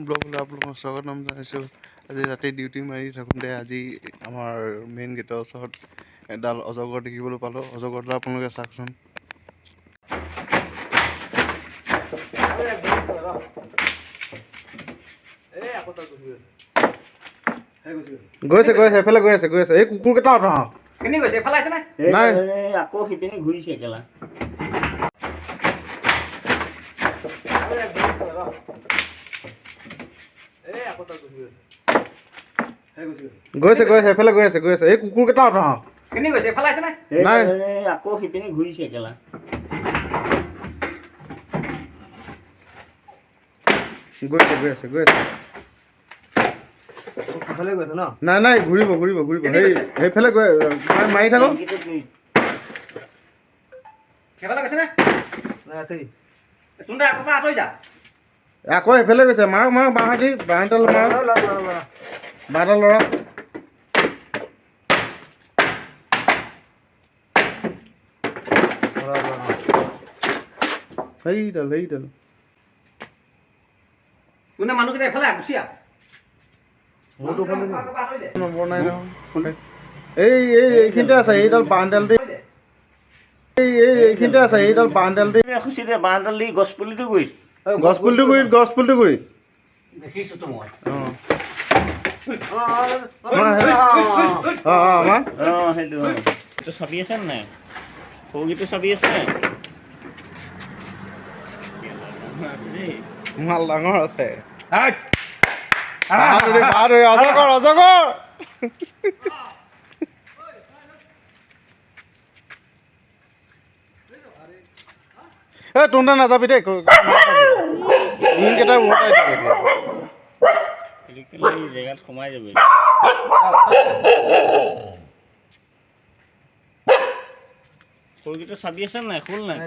ব্লগলৈ আপোনালোকক স্বাগতম জনাইছোঁ। আজি ৰাতি ডিউটি মাৰি থাকোঁতে আজি আমাৰ মেইন গেটৰ ওচৰত এডাল অজগৰ দেখিবলৈ পালোঁ। অজগৰডাল আপোনালোকে চাওকচোন। গৈছে এফালে গৈ আছে এই কুকুৰকেইটা অঁতৰাওক। কেনি গৈছে এফালে আছে নাই আকৌ সিপিনে ঘূৰিছে কেলা গৈছে এফালে গৈ আছে এই কুকুৰকেইটা অঁতৰাওক। কেনি গৈছে এফালে আছে নাই আকৌ সিপিনে ঘূৰিছে কেলা গৈ আছে নাই ঘূৰিব সেইফালে গৈ মাৰি থাকক। সেইফালে গৈছে নে তোৰ আকৌ আঁতৰি যা আকৌ এইফালে গৈছে মাৰক বাঁহাতি বাঁহডাল ল'ৰা সেইডাল কোনে মানুহকেইটা এফালে গুচি আহ নম্বৰ নাই নহয় এইখিনিতে আছে এইডাল বাঁহডাল দি এইখিনিতে আছে এইডাল বাঁহডাল দি বাঁহডাল দি গছ পুলিটো কৰিছে গছপুলিটো কৰি দেখিছো তো মই সেইটো চাবি আছে নাই সৰুগীটো চাবি আছে মাল ডাঙৰ আছে। অজগৰ তোনটা নাযাবি দেই দিনকেইটা উভতাই দিব জেগাত সোমাই যাবি সৰুগীটো চাবি আছে নাই খোল নাই